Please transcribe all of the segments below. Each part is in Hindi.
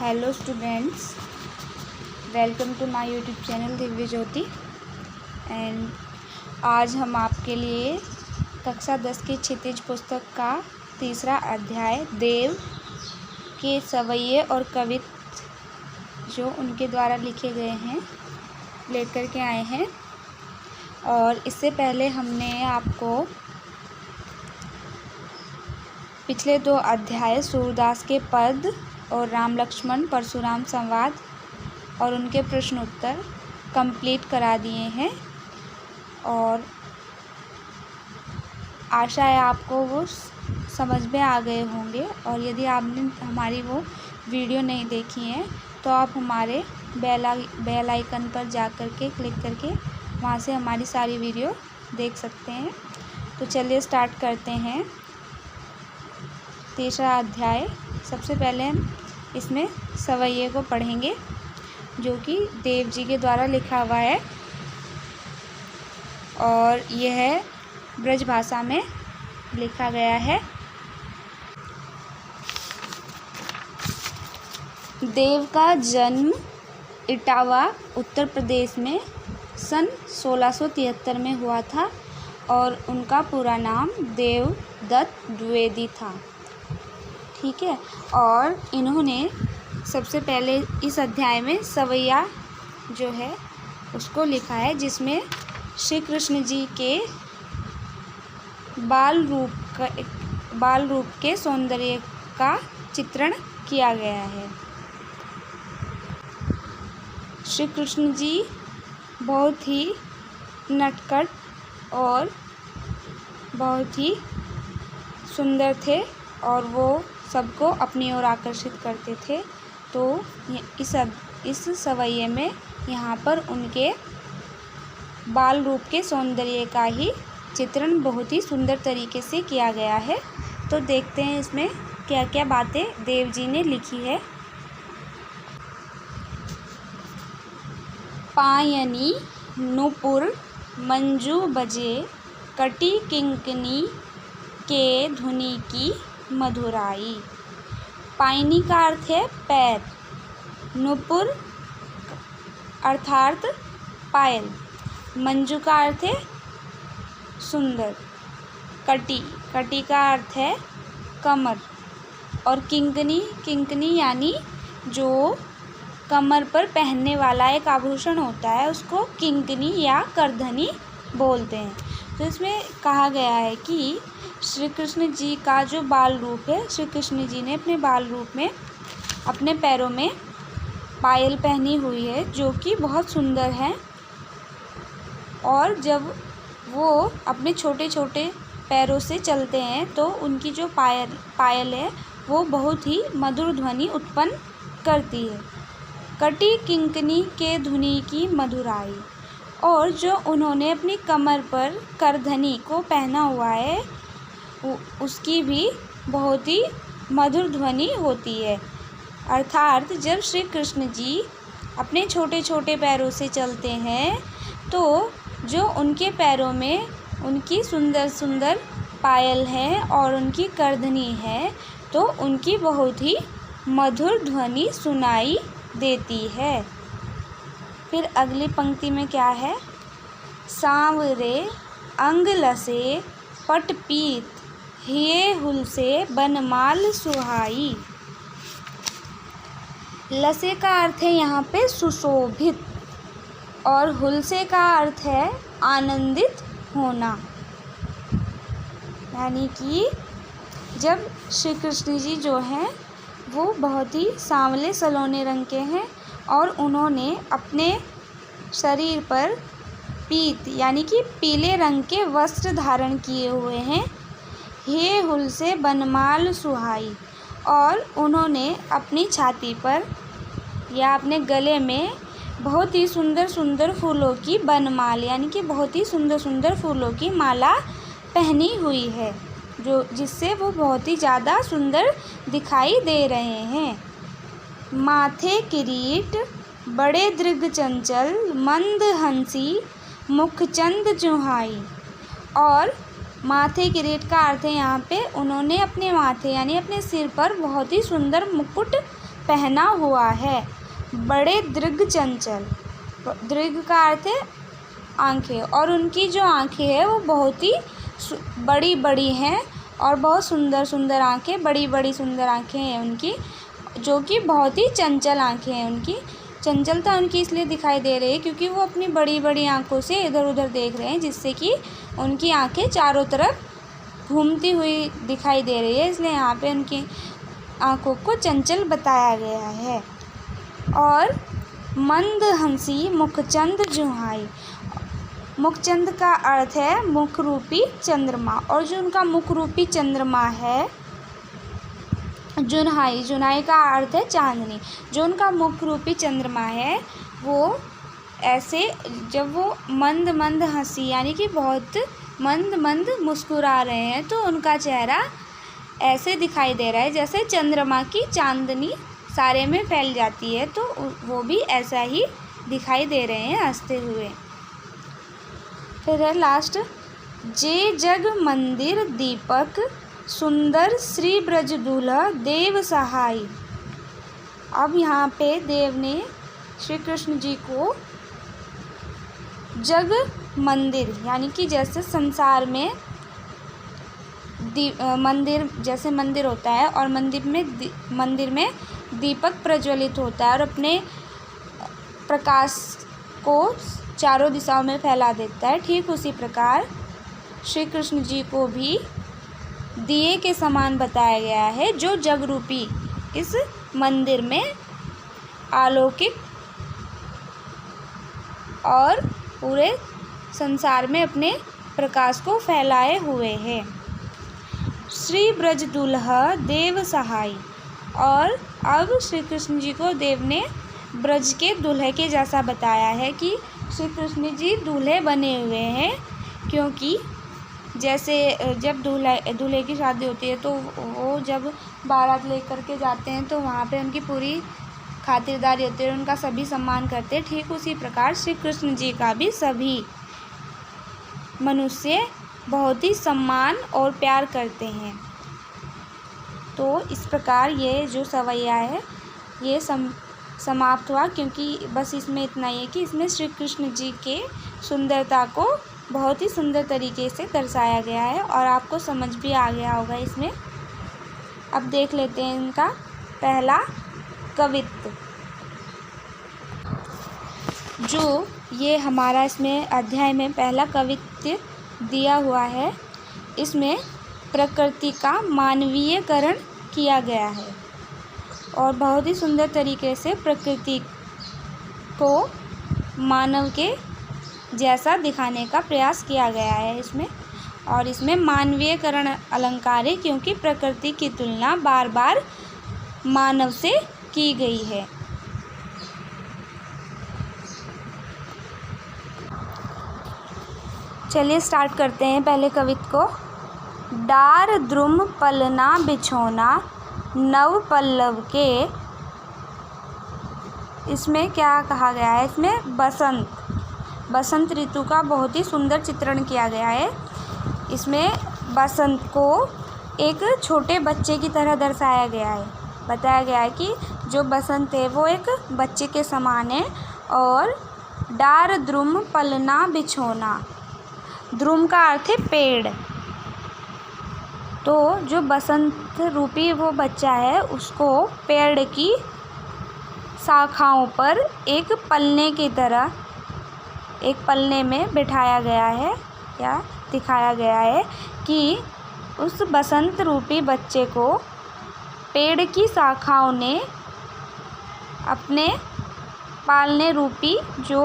Hello students, welcome to my YouTube channel Divya Jyoti. And आज हम आपके लिए कक्षा 10 की क्षितिज पुस्तक का तीसरा अध्याय देव के सवैये और कवित्व जो उनके द्वारा लिखे गए हैं लेकर के आए हैं। और इससे पहले हमने आपको पिछले 2 अध्याय सूरदास के पद और राम लक्ष्मण परशुराम संवाद और उनके प्रश्न उत्तर कंप्लीट करा दिए हैं। और आशा है आपको वो समझ में आ गए होंगे। और यदि आपने हमारी वो वीडियो नहीं देखी है तो आप हमारे बेल आइकन पर जा कर के क्लिक करके वहाँ से हमारी सारी वीडियो देख सकते हैं। तो चलिए स्टार्ट करते हैं तीसरा अध्याय। सबसे पहले हम इसमें सवैये को पढ़ेंगे जो कि देव जी के द्वारा लिखा हुआ है और यह ब्रज भाषा में लिखा गया है। देव का जन्म इटावा उत्तर प्रदेश में सन 1673 में हुआ था और उनका पूरा नाम देवदत्त द्विवेदी था। ठीक है। और इन्होंने सबसे पहले इस अध्याय में सवैया जो है उसको लिखा है, जिसमें श्री कृष्ण जी के बाल रूप के सौंदर्य का चित्रण किया गया है। श्री कृष्ण जी बहुत ही नटखट और बहुत ही सुंदर थे और वो सबको अपनी ओर आकर्षित करते थे। तो इस सवैये में यहाँ पर उनके बाल रूप के सौंदर्य का ही चित्रण बहुत ही सुंदर तरीके से किया गया है। तो देखते हैं इसमें क्या क्या बातें देव जी ने लिखी है। पायनी नूपुर मंजू बजे, कटी किंकनी के धुनी की मधुराई। पायनी का अर्थ है पैर, नूपुर अर्थात पायल, मंजू का अर्थ है सुंदर, कटी का अर्थ है कमर और किंकनी यानी जो कमर पर पहनने वाला एक आभूषण होता है उसको किंकनी या करधनी बोलते हैं। तो इसमें कहा गया है कि श्री कृष्ण जी का जो बाल रूप है, श्री कृष्ण जी ने अपने बाल रूप में अपने पैरों में पायल पहनी हुई है जो कि बहुत सुंदर है। और जब वो अपने छोटे छोटे पैरों से चलते हैं तो उनकी जो पायल है वो बहुत ही मधुर ध्वनि उत्पन्न करती है। कटी किंकनी के धुनी की मधुराई। और जो उन्होंने अपनी कमर पर करधनी को पहना हुआ है उसकी भी बहुत ही मधुर ध्वनि होती है। अर्थात जब श्री कृष्ण जी अपने छोटे छोटे पैरों से चलते हैं तो जो उनके पैरों में उनकी सुंदर सुंदर पायल है और उनकी करधनी है तो उनकी बहुत ही मधुर ध्वनि सुनाई देती है। फिर अगली पंक्ति में क्या है? सांवरे अंग लसे पट पीत, हिये हुलसे बनमाल सुहाई। लसे का अर्थ है यहाँ पे सुशोभित और हुलसे का अर्थ है आनंदित होना। यानी कि जब श्री कृष्ण जी जो हैं वो बहुत ही सांवले सलोने रंग के हैं और उन्होंने अपने शरीर पर पीत यानी कि पीले रंग के वस्त्र धारण किए हुए हैं। हे हुल से बनमाल सुहाई। और उन्होंने अपनी छाती पर या अपने गले में बहुत ही सुंदर सुंदर फूलों की बनमाल यानी कि बहुत ही सुंदर सुंदर फूलों की माला पहनी हुई है जो जिससे वो बहुत ही ज़्यादा सुंदर दिखाई दे रहे हैं। माथे किरीट बड़े दृग चंचल, मंद हंसी मुखचंद चुहाई। और माथे किरीट का अर्थ है यहाँ पे उन्होंने अपने माथे यानी अपने सिर पर बहुत ही सुंदर मुकुट पहना हुआ है। बड़े दृढ़ चंचल, दृढ़ का अर्थ है आँखें, और उनकी जो आँखें हैं वो बहुत ही बड़ी बड़ी हैं और बहुत सुंदर सुंदर आँखें, बड़ी बड़ी सुंदर आँखें हैं उनकी, जो कि बहुत ही चंचल आँखें हैं उनकी। चंचलता उनकी इसलिए दिखाई दे रही है क्योंकि वो अपनी बड़ी बड़ी आँखों से इधर उधर देख रहे हैं, जिससे कि उनकी आँखें चारों तरफ घूमती हुई दिखाई दे रही है, इसलिए यहाँ पे उनकी आँखों को चंचल बताया गया है। और मंद हंसी मुखचंद जुहाई, मुखचंद का अर्थ है मुख रूपी चंद्रमा, और जो उनका मुख रूपी चंद्रमा है जुनहाई, जुनाई का अर्थ है चांदनी, जो उनका मुख रूपी चंद्रमा है वो ऐसे जब वो मंद मंद हंसी यानी कि बहुत मंद मंद मुस्कुरा रहे हैं तो उनका चेहरा ऐसे दिखाई दे रहा है जैसे चंद्रमा की चांदनी सारे में फैल जाती है, तो वो भी ऐसा ही दिखाई दे रहे हैं हंसते हुए। फिर है लास्ट, जे जग मंदिर दीपक सुंदर श्री ब्रज दूल्हा देव सहाय। अब यहाँ पे देव ने श्री कृष्ण जी को जग मंदिर यानी कि जैसे संसार में मंदिर, जैसे मंदिर होता है और मंदिर में दीपक प्रज्वलित होता है और अपने प्रकाश को चारों दिशाओं में फैला देता है, ठीक उसी प्रकार श्री कृष्ण जी को भी दिए के समान बताया गया है, जो जग रूपी इस मंदिर में आलौकिक और पूरे संसार में अपने प्रकाश को फैलाए हुए हैं। श्री ब्रज दूल्हा देव सहाय, और अब श्री कृष्ण जी को देव ने ब्रज के दूल्हे के जैसा बताया है कि श्री कृष्ण जी दूल्हे बने हुए हैं, क्योंकि जैसे जब दूल्हे की शादी होती है तो वो जब बारात लेकर के जाते हैं तो वहाँ पे उनकी पूरी खातिरदारी होती है, उनका सभी सम्मान करते हैं, ठीक उसी प्रकार श्री कृष्ण जी का भी सभी मनुष्य बहुत ही सम्मान और प्यार करते हैं। तो इस प्रकार ये जो सवैया है ये समाप्त हुआ, क्योंकि बस इसमें इतना ही है कि इसमें श्री कृष्ण जी के सुंदरता को बहुत ही सुंदर तरीके से दर्शाया गया है और आपको समझ भी आ गया होगा इसमें। अब देख लेते हैं इनका पहला कवित्व, जो ये हमारा इसमें अध्याय में पहला कवित्व दिया हुआ है। इसमें प्रकृति का मानवीयकरण किया गया है और बहुत ही सुंदर तरीके से प्रकृति को मानव के जैसा दिखाने का प्रयास किया गया है इसमें। और इसमें मानवीयकरण अलंकार है क्योंकि प्रकृति की तुलना बार बार मानव से की गई है। चलिए स्टार्ट करते हैं पहले कवित्व को। डार द्रुम पलना बिछोना नव पल्लव के, इसमें क्या कहा गया है, इसमें बसंत ऋतु का बहुत ही सुंदर चित्रण किया गया है। इसमें बसंत को एक छोटे बच्चे की तरह दर्शाया गया है, बताया गया है कि जो बसंत है वो एक बच्चे के समान है। और डार द्रुम पलना बिछोना, द्रुम का अर्थ है पेड़, तो जो बसंत रूपी वो बच्चा है उसको पेड़ की शाखाओं पर एक पलने की तरह एक पलने में बिठाया गया है या दिखाया गया है कि उस बसंत रूपी बच्चे को पेड़ की शाखाओं ने अपने पालने रूपी जो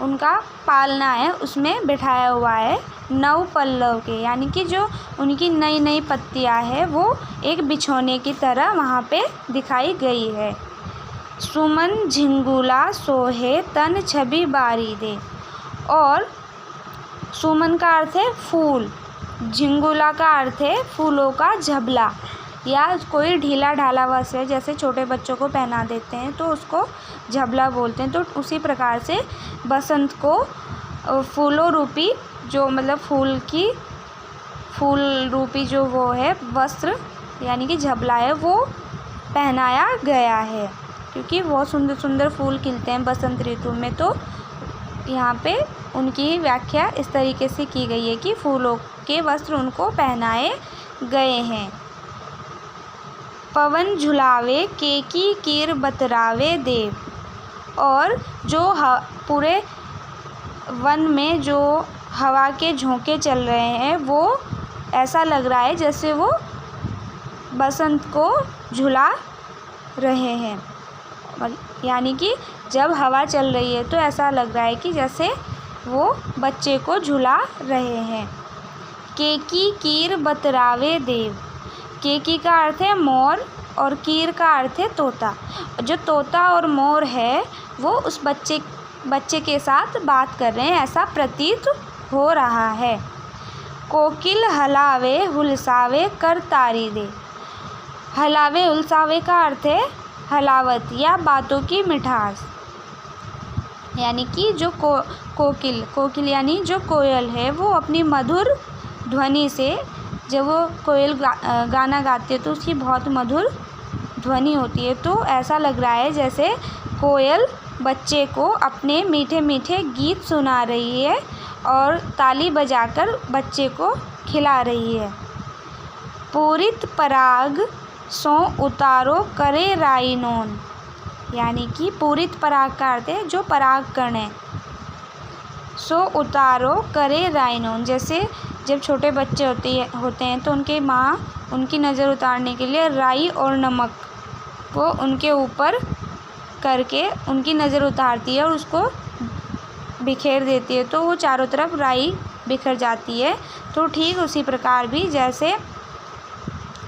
उनका पालना है उसमें बिठाया हुआ है। नव पल्लव के यानी कि जो उनकी नई नई पत्तियां है वो एक बिछोने की तरह वहाँ पे दिखाई गई है। सुमन झिंगुला सोहे तन छवि बारी दे, और सुमन का अर्थ है फूल, झिंगुला का अर्थ है फूलों का झबला या कोई ढीला ढाला वस्त्र जैसे छोटे बच्चों को पहना देते हैं तो उसको झबला बोलते हैं। तो उसी प्रकार से बसंत को फूलों रूपी जो मतलब फूल रूपी जो वो है वस्त्र यानी कि झबला है वो पहनाया गया है, क्योंकि बहुत सुंदर सुंदर फूल खिलते हैं बसंत ऋतु में। तो यहाँ पे उनकी व्याख्या इस तरीके से की गई है कि फूलों के वस्त्र उनको पहनाए गए हैं। पवन झुलावे केकी कीर बतरावे देव। और जो पूरे वन में जो हवा के झोंके चल रहे हैं वो ऐसा लग रहा है जैसे वो बसंत को झुला रहे हैं। यानी कि जब हवा चल रही है तो ऐसा लग रहा है कि जैसे वो बच्चे को झुला रहे हैं। केकी कीर बतरावे देव। केकी का अर्थ है मोर और कीर का अर्थ है तोता। जो तोता और मोर है वो उस बच्चे के साथ बात कर रहे हैं, ऐसा प्रतीत हो रहा है। कोकिल हलावे हुलसावे कर तारी दे। हलावे हुलसावे का अर्थ है हलावत या बातों की मिठास। यानी कि जो कोकिल यानी जो कोयल है वो अपनी मधुर ध्वनि से, जब वो कोयल गाना गाती है तो उसकी बहुत मधुर ध्वनि होती है। तो ऐसा लग रहा है जैसे कोयल बच्चे को अपने मीठे मीठे गीत सुना रही है और ताली बजाकर बच्चे को खिला रही है। पूरित पराग सो उतारो करे राइनोन। यानी कि पूरित पराग का अर्थ है जो पराग कण है। सो उतारो करे राइनोन। जैसे जब छोटे बच्चे होते हैं तो उनके माँ उनकी नज़र उतारने के लिए राई और नमक को उनके ऊपर करके उनकी नज़र उतारती है और उसको बिखेर देती है, तो वो चारों तरफ राई बिखर जाती है। तो ठीक उसी प्रकार भी जैसे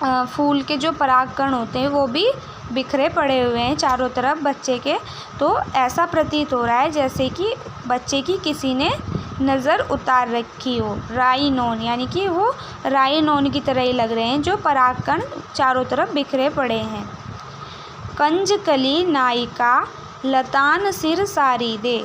फूल के जो परागकण होते हैं वो भी बिखरे पड़े हुए हैं चारों तरफ बच्चे के। तो ऐसा प्रतीत हो रहा है जैसे कि बच्चे की किसी ने नज़र उतार रखी हो। राई नोन यानी कि वो राई नोन की तरह ही लग रहे हैं जो परागकण चारों तरफ बिखरे पड़े हैं। कंजकली नायिका लतान सिर सारी दे।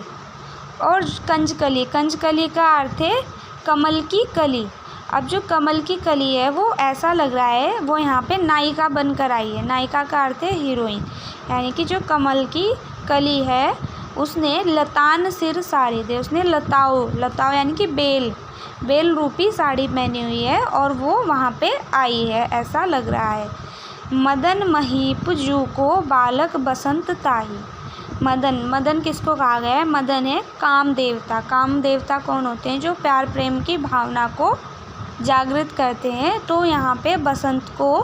और कंजकली का अर्थ है कमल की कली। अब जो कमल की कली है वो ऐसा लग रहा है वो यहाँ पे नायिका बनकर आई है। नायिका का अर्थ है हीरोइन। यानी कि जो कमल की कली है उसने लतान सिर साड़ी दे। उसने लताओ यानी कि बेल रूपी साड़ी पहनी हुई है और वो वहाँ पे आई है, ऐसा लग रहा है। मदन महीप जू को बालक बसंत ताही। मदन किसको कहा गया है? मदन है काम देवता। काम देवता कौन होते हैं? जो प्यार प्रेम की भावना को जागृत करते हैं। तो यहाँ पे बसंत को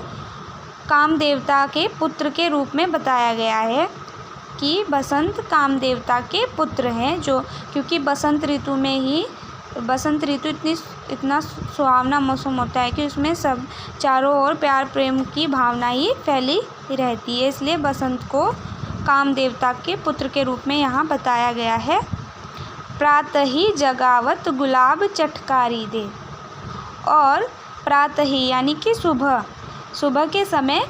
काम देवता के पुत्र के रूप में बताया गया है कि बसंत काम देवता के पुत्र हैं। जो क्योंकि बसंत ऋतु इतना सुहावना मौसम होता है कि उसमें सब चारों ओर प्यार प्रेम की भावना ही फैली रहती है, इसलिए बसंत को काम देवता के पुत्र के रूप में यहाँ बताया गया है। प्रातः ही जगावत गुलाब चटकारी दे। और प्रातः ही यानी कि सुबह के समय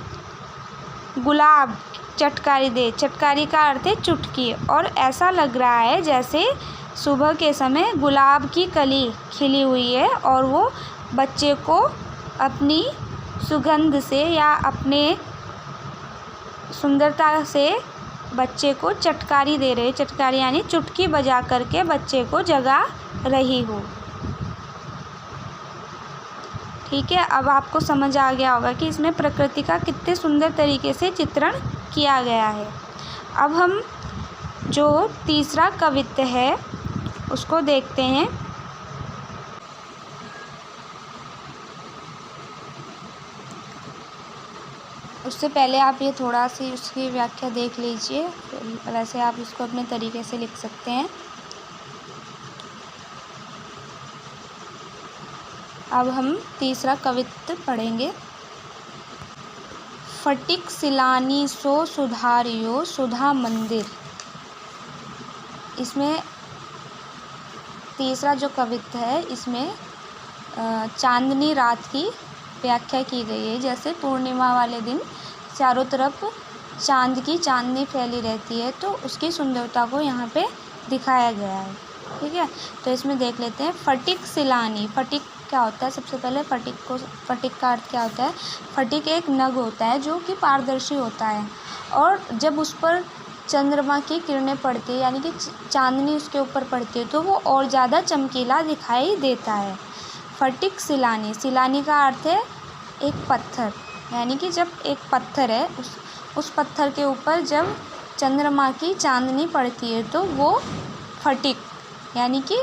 गुलाब चटकारी दे। चटकारी का अर्थ है चुटकी। और ऐसा लग रहा है जैसे सुबह के समय गुलाब की कली खिली हुई है और वो बच्चे को अपनी सुगंध से या अपने सुंदरता से बच्चे को चटकारी दे रहे। चटकारी यानी चुटकी बजा करके बच्चे को जगा रही हो। ठीक है, अब आपको समझ आ गया होगा कि इसमें प्रकृति का कितने सुंदर तरीके से चित्रण किया गया है। अब हम जो तीसरा कवित्त है उसको देखते हैं। उससे पहले आप ये थोड़ा सी उसकी व्याख्या देख लीजिए, वैसे आप इसको अपने तरीके से लिख सकते हैं। अब हम तीसरा कवित्त पढ़ेंगे। फटिक सिलानी सो सुधारियो सुधा मंदिर। इसमें तीसरा जो कवित्त है इसमें चांदनी रात की व्याख्या की गई है। जैसे पूर्णिमा वाले दिन चारों तरफ चांद की चांदनी फैली रहती है, तो उसकी सुंदरता को यहाँ पे दिखाया गया है। ठीक है, तो इसमें देख लेते हैं। फटिक सिलानी। फटिक क्या होता है? सबसे पहले फटिक का अर्थ क्या होता है? फटिक एक नग होता है जो कि पारदर्शी होता है, और जब उस पर चंद्रमा की किरणें पड़ती है यानी कि चांदनी उसके ऊपर पड़ती है तो वो और ज़्यादा चमकीला दिखाई देता है। फटिक सिलानी, सिलानी का अर्थ है एक पत्थर, यानी कि जब एक पत्थर है उस पत्थर के ऊपर जब चंद्रमा की चांदनी पड़ती है तो वो फटिक यानी कि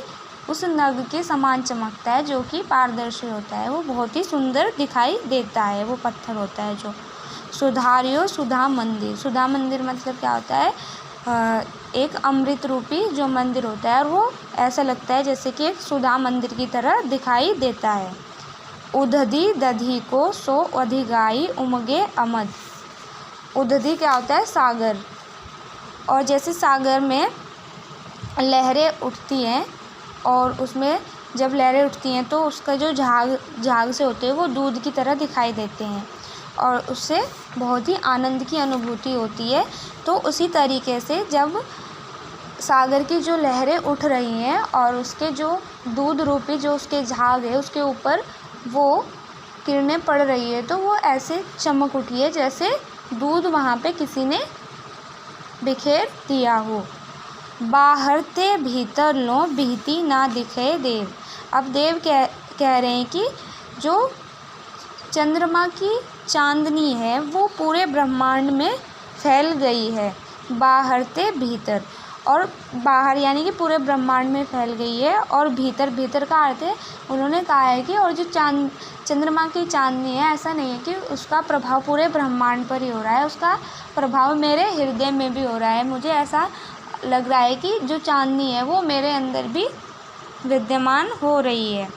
उस नग के समान चमकता है जो कि पारदर्शी होता है, वो बहुत ही सुंदर दिखाई देता है, वो पत्थर होता है जो। सुधार्यो सुधा मंदिर, सुधा मंदिर मतलब क्या होता है? एक अमृत रूपी जो मंदिर होता है और वो ऐसा लगता है जैसे कि एक सुधा मंदिर की तरह दिखाई देता है। उदधि दधि को सो अधिगाई उमगे अमद, उदधि क्या होता है? सागर, और जैसे सागर में लहरें उठती हैं और उसमें जब लहरें उठती हैं तो उसका जो झाग से होते हैं वो दूध की तरह दिखाई देते हैं और उससे बहुत ही आनंद की अनुभूति होती है। तो उसी तरीके से जब सागर की जो लहरें उठ रही हैं और उसके जो दूध रूपी जो उसके झाग है उसके ऊपर वो किरणें पड़ रही है तो वो ऐसे चमक उठी है जैसे दूध वहाँ पे किसी ने बिखेर दिया हो। बाहर ते भीतर लो बीती ना दिखे देव, अब देव कह रहे हैं कि जो चंद्रमा की चांदनी है वो पूरे ब्रह्मांड में फैल गई है। बाहर ते भीतर, और बाहर यानी कि पूरे ब्रह्मांड में फैल गई है, और भीतर, भीतर का अर्थ है उन्होंने कहा है कि और जो चंद्रमा की चांदनी है ऐसा नहीं है कि उसका प्रभाव पूरे ब्रह्मांड पर ही हो रहा है, उसका प्रभाव मेरे हृदय में भी हो रहा है। मुझे ऐसा लग रहा है कि जो चांदनी है वो मेरे अंदर भी विद्यमान हो रही है।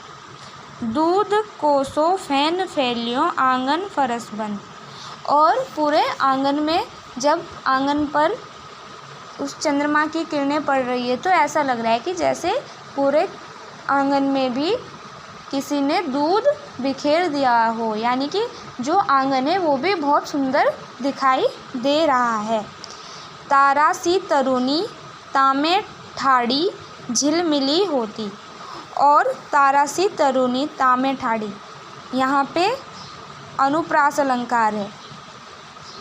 दूध कोसों फैन फैलियों आंगन फरस बन, और पूरे आंगन में जब आंगन पर उस चंद्रमा की किरणें पड़ रही है तो ऐसा लग रहा है कि जैसे पूरे आंगन में भी किसी ने दूध बिखेर दिया हो, यानी कि जो आंगन है वो भी बहुत सुंदर दिखाई दे रहा है। तारा सी तरुणी तामे ठाड़ी झिलमिली होती, और तारा सी तरुणी तामे ठाड़ी यहाँ पे अनुप्रास अलंकार है,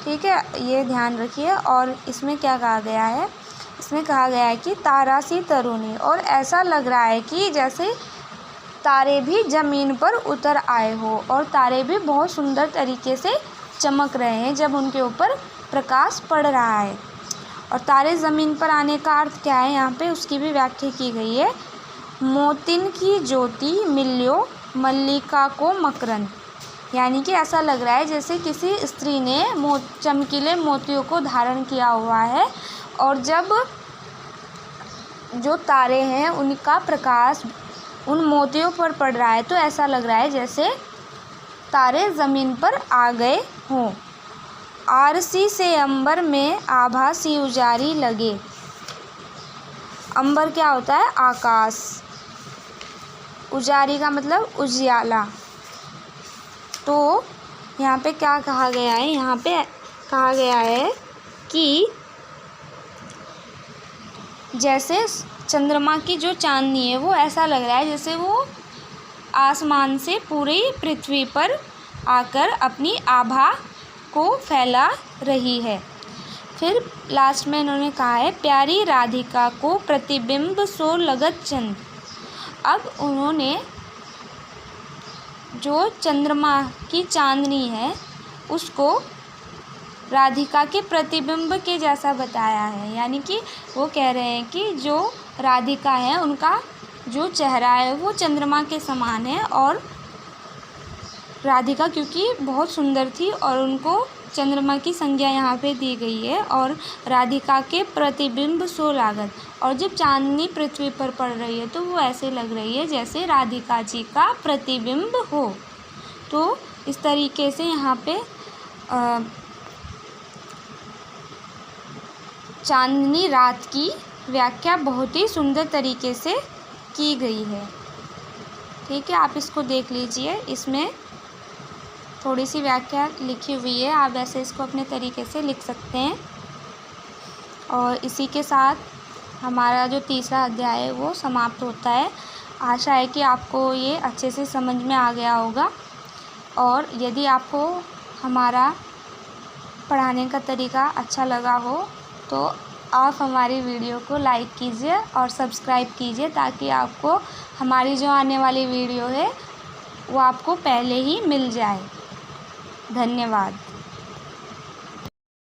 ठीक है, ये ध्यान रखिए। और इसमें क्या कहा गया है? इसमें कहा गया है कि तारा सी तरुणी, और ऐसा लग रहा है कि जैसे तारे भी ज़मीन पर उतर आए हो, और तारे भी बहुत सुंदर तरीके से चमक रहे हैं जब उनके ऊपर प्रकाश पड़ रहा है। और तारे ज़मीन पर आने का अर्थ क्या है यहाँ पे, उसकी भी व्याख्या की गई है। मोतिन की ज्योति मिल्यो मल्लिका को मकरन, यानी कि ऐसा लग रहा है जैसे किसी स्त्री ने चमकीले मोतियों को धारण किया हुआ है, और जब जो तारे हैं उनका प्रकाश उन मोतियों पर पड़ रहा है तो ऐसा लग रहा है जैसे तारे ज़मीन पर आ गए हों। आरसी से अंबर में आभा सी उजारी लगे, अंबर क्या होता है? आकाश, उजारी का मतलब उजियाला। तो यहाँ पे क्या कहा गया है? यहाँ पे कहा गया है कि जैसे चंद्रमा की जो चांदनी है वो ऐसा लग रहा है जैसे वो आसमान से पूरी पृथ्वी पर आकर अपनी आभा को फैला रही है। फिर लास्ट में इन्होंने कहा है प्यारी राधिका को प्रतिबिंब सो लगत चंद, अब उन्होंने जो चंद्रमा की चांदनी है उसको राधिका के प्रतिबिंब के जैसा बताया है, यानी कि वो कह रहे हैं कि जो राधिका है उनका जो चेहरा है वो चंद्रमा के समान है, और राधिका क्योंकि बहुत सुंदर थी और उनको चंद्रमा की संज्ञा यहाँ पे दी गई है, और राधिका के प्रतिबिंब सो लागत, और जब चांदनी पृथ्वी पर पड़ रही है तो वो ऐसे लग रही है जैसे राधिका जी का प्रतिबिंब हो। तो इस तरीके से यहाँ पे चांदनी रात की व्याख्या बहुत ही सुंदर तरीके से की गई है, ठीक है, आप इसको देख लीजिए, इसमें थोड़ी सी व्याख्या लिखी हुई है, आप वैसे इसको अपने तरीके से लिख सकते हैं। और इसी के साथ हमारा जो तीसरा अध्याय है वो समाप्त होता है। आशा है कि आपको ये अच्छे से समझ में आ गया होगा। और यदि आपको हमारा पढ़ाने का तरीका अच्छा लगा हो तो आप हमारी वीडियो को लाइक कीजिए और सब्सक्राइब कीजिए, ताकि आपको हमारी जो आने वाली वीडियो है वो आपको पहले ही मिल जाए। धन्यवाद।